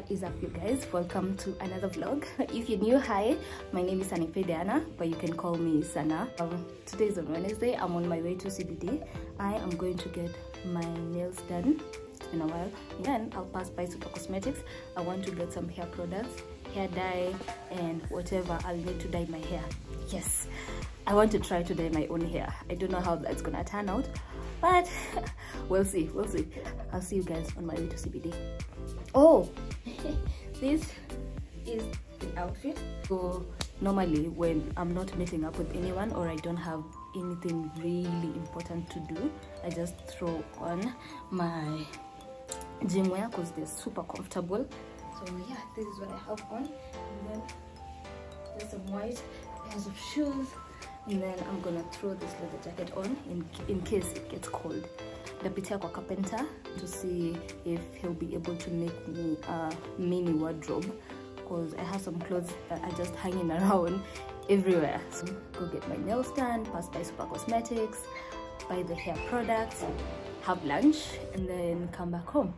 What is up, you guys? Welcome to another vlog. If you're new, hi, my name is Diana, but you can call me Sana. Today is on Wednesday. I'm on my way to CBD. I am going to get my nails done. It's been a while. Then I'll pass by Super Cosmetics. I want to get some hair products, hair dye, and whatever I'll need to dye my hair. Yes, I want to try to dye my own hair. I don't know how that's gonna turn out, but we'll see. I'll see you guys on my way to CBD. Oh, this is the outfit. So normally when I'm not meeting up with anyone or I don't have anything really important to do, I just throw on my gym wear because they're super comfortable. So yeah, this is what I have on, and then there's some white pairs of shoes, and then I'm gonna throw this leather jacket on in case it gets cold. Napitia kwa carpenter to see if he'll be able to make me a mini wardrobe, because I have some clothes that are just hanging around everywhere. So go get my nails done, pass by Super Cosmetics, buy the hair products, have lunch, and then come back home.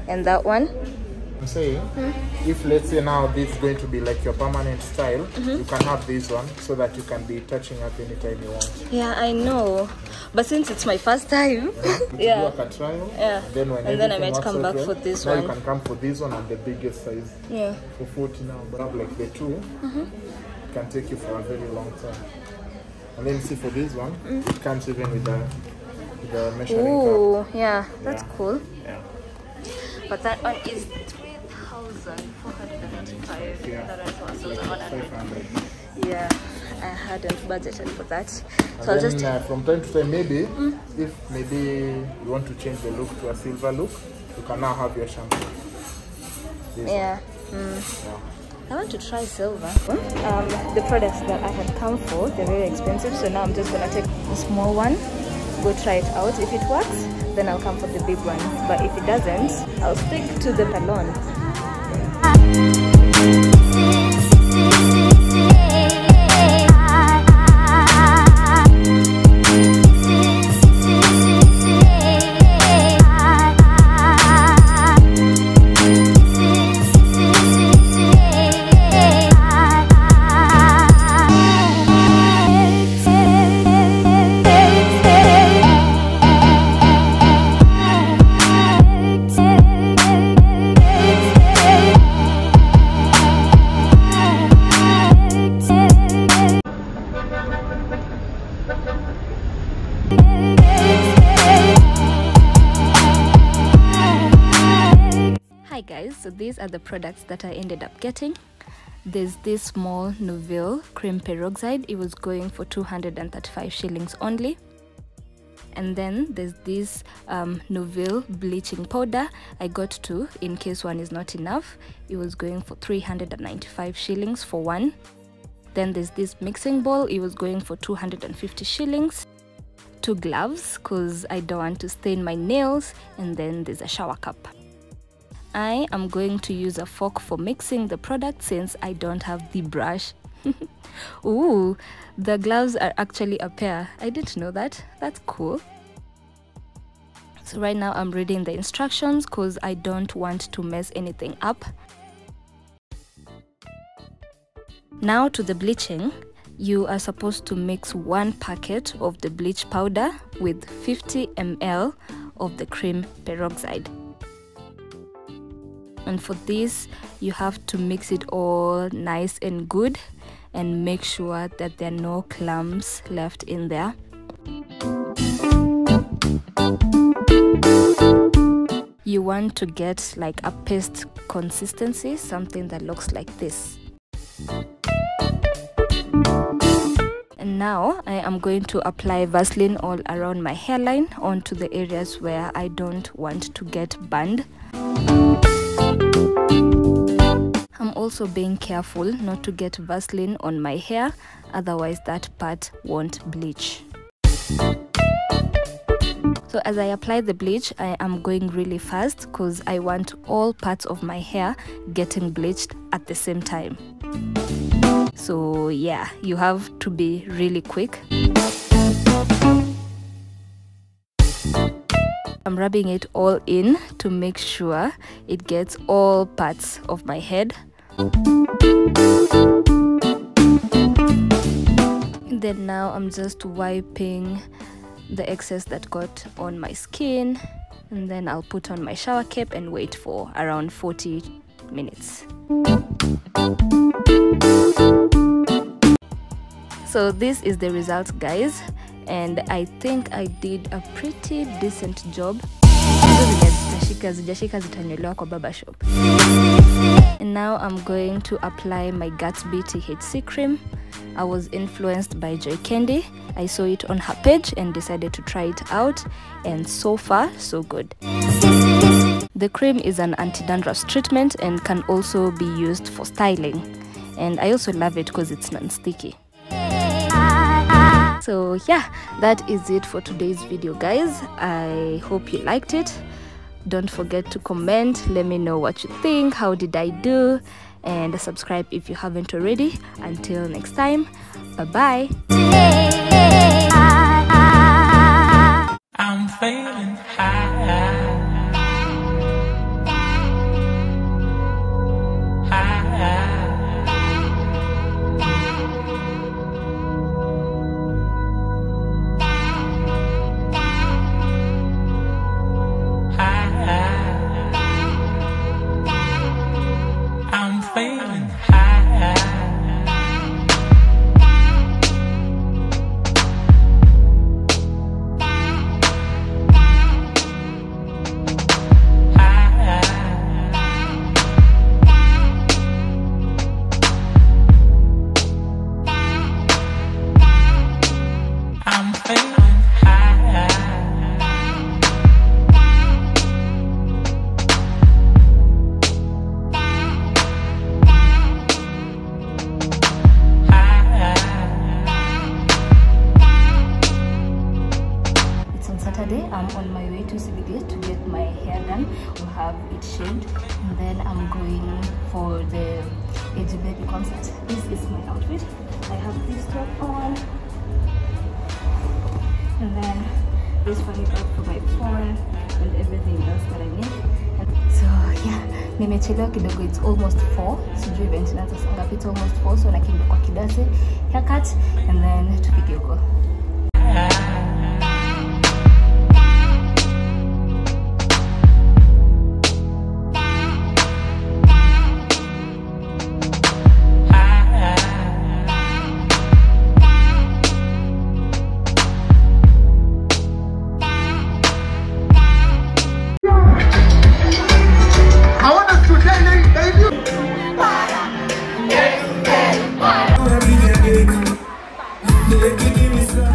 And that one, I'm saying, if let's say now this is going to be like your permanent style, you can have this one so that you can be touching up anytime you want. Yeah, I know, but since it's my first time, yeah, do like a trial, yeah, and then I might come back for this now one. You can come for this one and the biggest size, yeah, for 40 now, but have like the two, it can take you for a very long time. And then see for this one, it comes even with the measuring cup. Oh, yeah, that's cool. Yeah. But that one is 3,495. Yeah. That one was also 500. Yeah, I hadn't budgeted for that. So and I'll then, just from time to time, maybe if maybe you want to change the look to a silver look, you can now have your shampoo. Yeah. I want to try silver. The products that I had come for, they're very expensive, so now I'm just gonna take the small one, go try it out. If it works, then I'll come for the big one, but if it doesn't, I'll stick to the salon. Hi guys, so these are the products that I ended up getting. There's this small Nouvelle cream peroxide. It was going for 235 shillings only. And then there's this Nouvelle bleaching powder. I got two in case one is not enough. It was going for 395 shillings for one. Then there's this mixing bowl. It was going for 250 shillings. Two gloves because I don't want to stain my nails. And then there's a shower cup. I am going to use a fork for mixing the product since I don't have the brush. Ooh, the gloves are actually a pair. I didn't know that. That's cool. So right now I'm reading the instructions because I don't want to mess anything up. Now to the bleaching. You are supposed to mix 1 packet of the bleach powder with 50 ml of the cream peroxide. And for this, you have to mix it all nice and good and make sure that there are no clumps left in there. You want to get like a paste consistency, something that looks like this. And now I am going to apply Vaseline all around my hairline onto the areas where I don't want to get burned. I'm also being careful not to get Vaseline on my hair, otherwise that part won't bleach. So as I apply the bleach, I am going really fast because I want all parts of my hair getting bleached at the same time. So yeah, you have to be really quick. I'm rubbing it all in to make sure it gets all parts of my head. And then now I'm just wiping the excess that got on my skin, and then I'll put on my shower cap and wait for around 40 minutes. So this is the result, guys, and I think I did a pretty decent job. And now I'm going to apply my Gatsby Hc Cream. I was influenced by Joy Candy. I saw it on her page and decided to try it out, and so far so good. The cream is an anti-dandruff treatment and can also be used for styling, and I also love it because it's non-sticky. So yeah, that is it for today's video, guys. I hope you liked it. Don't forget to comment, let me know what you think, how did I do, and subscribe if you haven't already. Until next time, bye bye. I'm feeling high. Feeling high. I'm feeling I'm on my way to CBD to get my hair done. We'll have it shaved, and then I'm going for the AJ Baby concert. This is my outfit. I have this top on, and then this funny bag for my phone and everything else that I need. So yeah, nimechelewa kidogo. It's almost 4. Sijui event inaanza saa ngapi. It's almost 4, so nakimbia kwa kidase, haircut, and then tupige huko. Give me some.